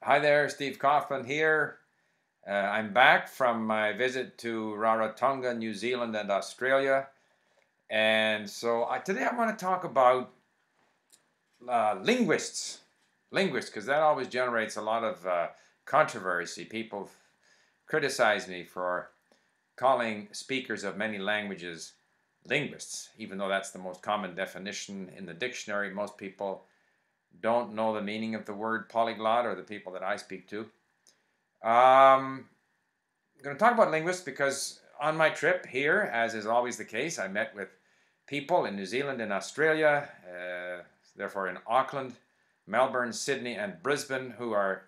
Hi there, Steve Kaufman here. I'm back from my visit to Rarotonga, New Zealand and Australia. And so today I want to talk about linguists. Linguists, because that always generates a lot of controversy. People criticize me for calling speakers of many languages linguists, even though that's the most common definition in the dictionary. Most people don't know the meaning of the word polyglot, or the people that I speak to. I'm going to talk about linguists because on my trip here, as is always the case, I met with people in New Zealand and Australia, therefore in Auckland, Melbourne, Sydney, and Brisbane, who are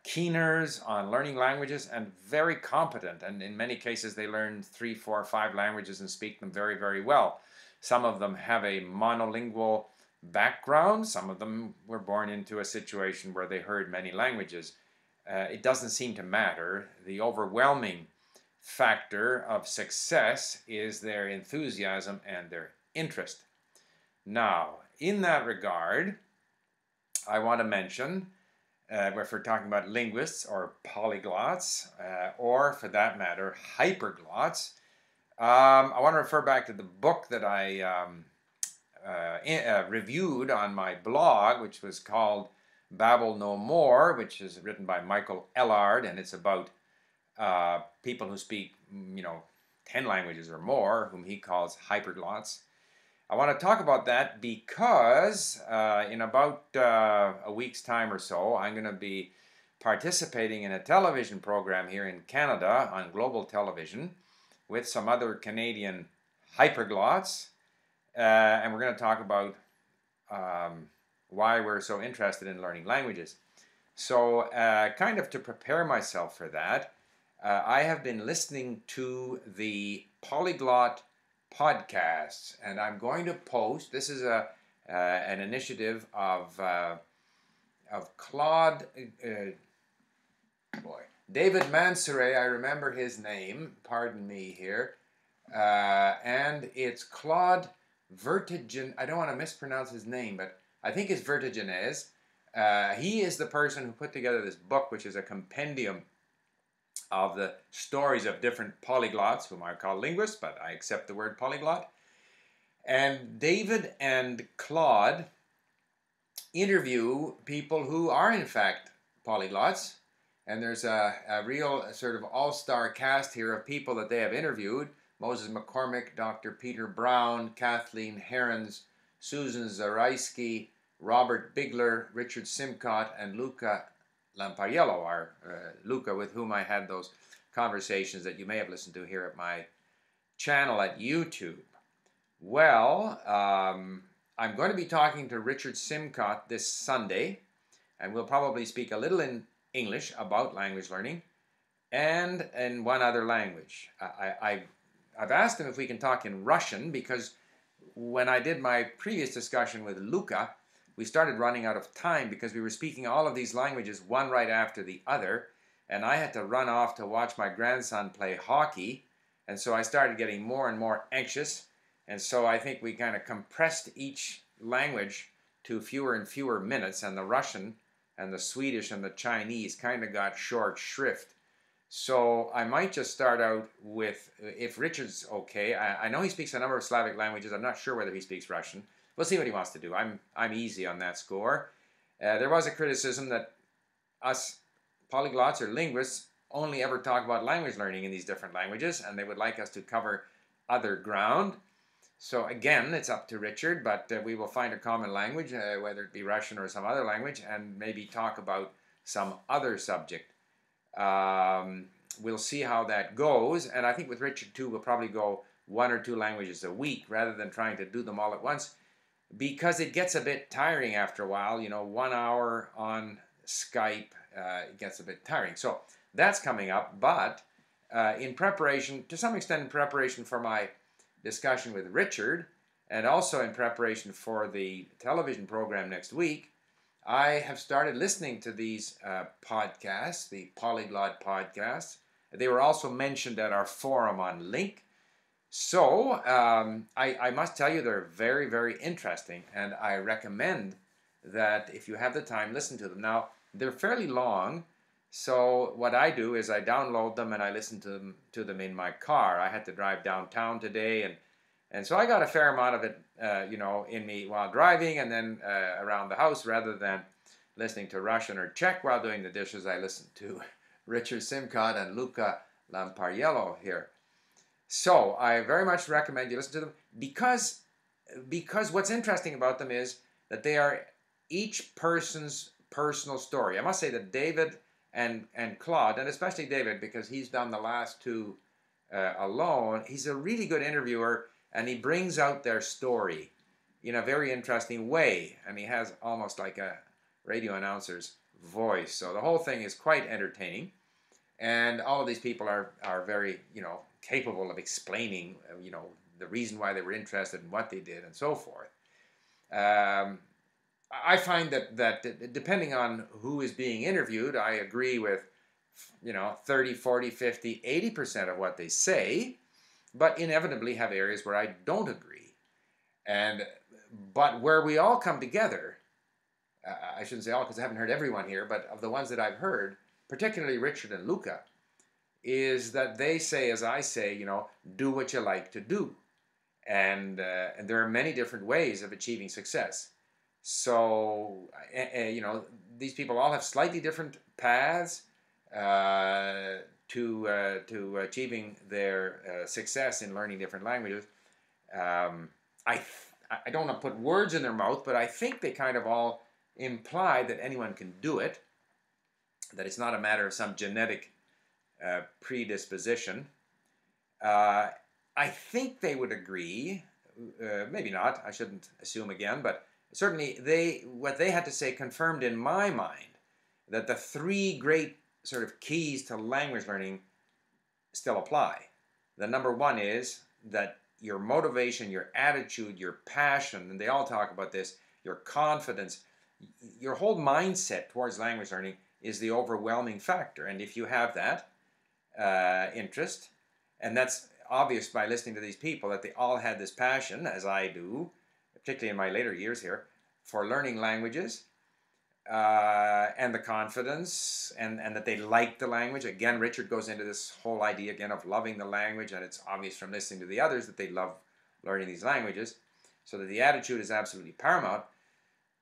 keeners on learning languages and very competent. And in many cases, they learn 3, 4, 5 languages and speak them very, very well. Some of them have a monolingual background. Some of them were born into a situation where they heard many languages. It doesn't seem to matter. The overwhelming factor of success is their enthusiasm and their interest. Now, in that regard, I want to mention, if we're talking about linguists or polyglots, or for that matter, hyperglots, I want to refer back to the book that I reviewed on my blog, which was called Babble No More, which is written by Michael Ellard, and it's about people who speak, 10 languages or more, whom he calls hyperglots. I want to talk about that because in about a week's time or so, I'm going to be participating in a television program here in Canada on global television with some other Canadian hyperglots, and we're going to talk about why we're so interested in learning languages. So kind of to prepare myself for that, I have been listening to the Polyglot podcasts, and I'm going to post, this is an initiative of Claude, David Mansoure, I remember his name, pardon me here, and it's Claude I don't want to mispronounce his name, but I think it's Cartigenese. He is the person who put together this book, which is a compendium of the stories of different polyglots, whom I call linguists, but I accept the word polyglot. And David and Claude interview people who are in fact polyglots, and there's a real sort of all-star cast here of people that they have interviewed. Moses McCormick, Dr. Peter Brown, Kathleen Herons, Susan Zarajski, Robert Bigler, Richard Simcott, and Luca Lampariello, or Luca, with whom I had those conversations that you may have listened to here at my channel at YouTube. Well, I'm going to be talking to Richard Simcott this Sunday, and we'll probably speak a little in English about language learning and in one other language. I've asked him if we can talk in Russian, because when I did my previous discussion with Luca, we started running out of time because we were speaking all of these languages one right after the other, and I had to run off to watch my grandson play hockey, and so I started getting more and more anxious, and so I think we kind of compressed each language to fewer and fewer minutes, and the Russian and the Swedish and the Chinese kind of got short shrift. So I might just start out with, if Richard's okay, I know he speaks a number of Slavic languages. I'm not sure whether he speaks Russian. We'll see what he wants to do. I'm easy on that score. There was a criticism that us polyglots or linguists only ever talk about language learning in these different languages, and they would like us to cover other ground. So again, it's up to Richard, but we will find a common language, whether it be Russian or some other language, and maybe talk about some other subject. We'll see how that goes, and I think with Richard too, we'll probably go 1 or 2 languages a week rather than trying to do them all at once, because it gets a bit tiring after a while. 1 hour on Skype, it gets a bit tiring. So that's coming up, but in preparation, to some extent in preparation for my discussion with Richard, and also in preparation for the television program next week, I have started listening to these podcasts, the Polyglot podcasts. They were also mentioned at our forum on Link. So I must tell you, they're very, very interesting, and I recommend that if you have the time, listen to them. Now, they're fairly long, so what I do is I download them and I listen to them in my car. I had to drive downtown today, and so I got a fair amount of it, in me while driving, and then around the house, rather than listening to Russian or Czech while doing the dishes. I listened to Richard Simcott and Luca Lampariello here. So I very much recommend you listen to them because what's interesting about them is that they are each person's personal story. I must say that David and Claude, and especially David, because he's done the last two alone, he's a really good interviewer, and he brings out their story in a very interesting way, and he has almost like a radio announcer's voice. So the whole thing is quite entertaining, and all of these people are very, capable of explaining, the reason why they were interested in what they did and so forth. I find that depending on who is being interviewed, I agree with 30, 40, 50, 80% of what they say, but inevitably have areas where I don't agree. But where we all come together, I shouldn't say all because I haven't heard everyone here, but of the ones that I've heard, particularly Richard and Luca, is that they say, as I say, do what you like to do. And there are many different ways of achieving success. So, these people all have slightly different paths to achieving their success in learning different languages. I don't want to put words in their mouth, but I think they kind of all imply that anyone can do it, that it's not a matter of some genetic predisposition. I think they would agree, maybe not, I shouldn't assume again, but certainly what they had to say confirmed in my mind that the three great sort of keys to language learning still apply. The number one is that your motivation, your attitude, your passion, and they all talk about this, your confidence, your whole mindset towards language learning is the overwhelming factor. And if you have that interest, and that's obvious by listening to these people that they all had this passion, as I do, particularly in my later years here, for learning languages, and the confidence, and that they like the language. Again, Richard goes into this whole idea again of loving the language, and it's obvious from listening to the others that they love learning these languages, so that the attitude is absolutely paramount.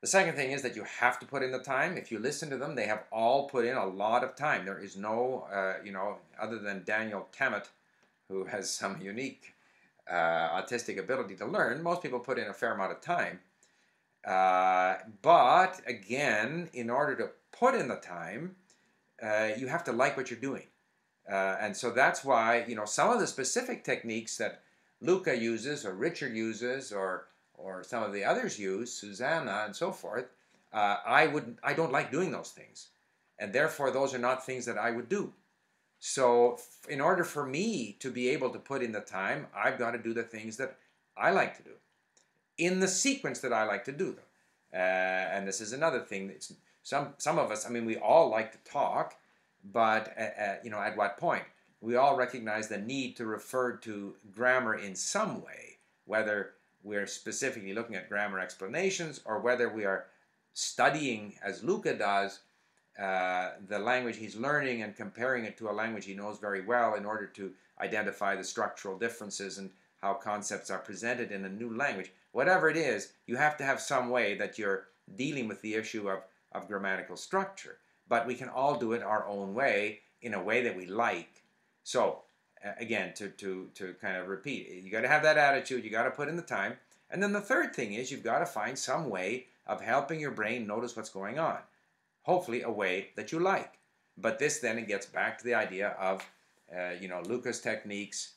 The second thing is that you have to put in the time. If you listen to them, they have all put in a lot of time. There is no, other than Daniel Tammet, who has some unique autistic ability to learn, most people put in a fair amount of time. But again, in order to put in the time, you have to like what you're doing. And so that's why, some of the specific techniques that Luca uses or Richard uses or some of the others use, Susanna and so forth, I don't like doing those things. And therefore, those are not things that I would do. So in order for me to be able to put in the time, I've got to do the things that I like to do in the sequence that I like to do them. And this is another thing. Some of us, we all like to talk, but at what point? We all recognize the need to refer to grammar in some way, whether we're specifically looking at grammar explanations or whether we are studying, as Luca does, the language he's learning and comparing it to a language he knows very well in order to identify the structural differences and how concepts are presented in a new language. Whatever it is, you have to have some way that you're dealing with the issue of grammatical structure. But we can all do it our own way, in a way that we like. So, again, to kind of repeat, you got to have that attitude, you got to put in the time. And then the third thing is you've got to find some way of helping your brain notice what's going on. Hopefully a way that you like. But this then it gets back to the idea of, Luca's techniques.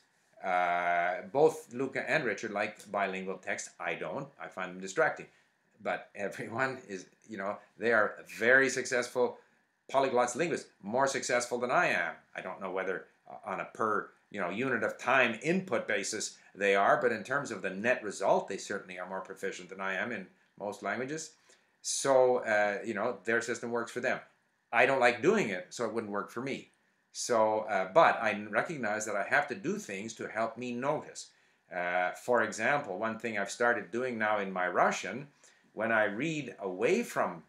Both Luca and Richard like bilingual text. I don't. I find them distracting. But everyone is, they are very successful polyglots, linguists, more successful than I am. I don't know whether on a per, unit of time input basis they are, but in terms of the net result, they certainly are more proficient than I am in most languages. So, their system works for them. I don't like doing it, so it wouldn't work for me. So, but I recognize that I have to do things to help me notice. For example, one thing I've started doing now in my Russian, when I read away from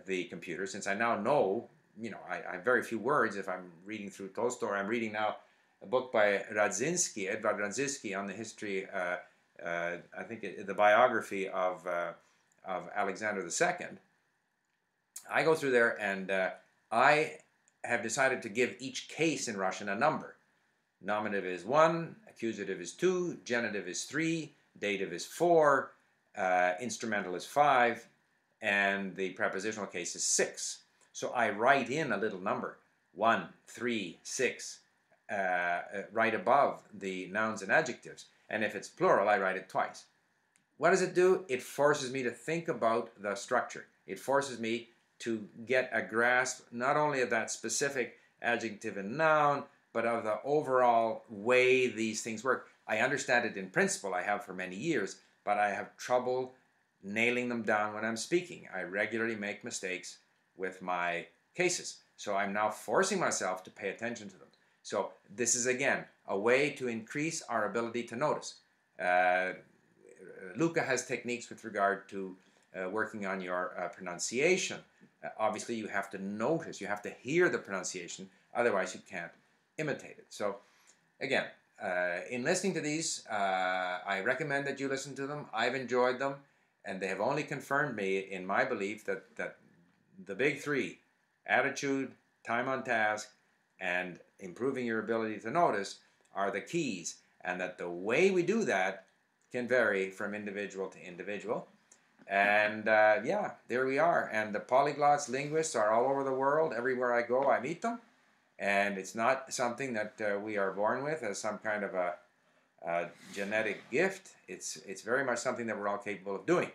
the computer, since I now know, I have very few words if I'm reading through Tolstoy. I'm reading now a book by Edward Radzinsky on the history, I think the biography of Alexander II. I go through there and I have decided to give each case in Russian a number. Nominative is 1, accusative is 2, genitive is 3, dative is 4, instrumental is 5, and the prepositional case is 6. So I write in a little number, 1, 3, 6, right above the nouns and adjectives. And if it's plural, I write it twice. What does it do? It forces me to think about the structure. It forces me to get a grasp not only of that specific adjective and noun, but of the overall way these things work. I understand it in principle, I have for many years, but I have trouble nailing them down when I'm speaking. I regularly make mistakes with my cases. So I'm now forcing myself to pay attention to them. So this is, again, a way to increase our ability to notice. Luca has techniques with regard to working on your pronunciation. Obviously, you have to notice, you have to hear the pronunciation, otherwise you can't imitate it. So, again, in listening to these, I recommend that you listen to them. I've enjoyed them, and they have only confirmed me in my belief that the big three, attitude, time on task, and improving your ability to notice, are the keys, and that the way we do that can vary from individual to individual. And yeah, there we are. And the polyglots, linguists are all over the world. Everywhere I go, I meet them. And it's not something that we are born with as some kind of a genetic gift. It's very much something that we're all capable of doing.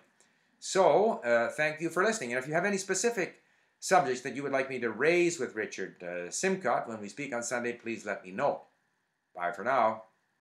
So thank you for listening. And if you have any specific subjects that you would like me to raise with Richard Simcott when we speak on Sunday, please let me know. Bye for now.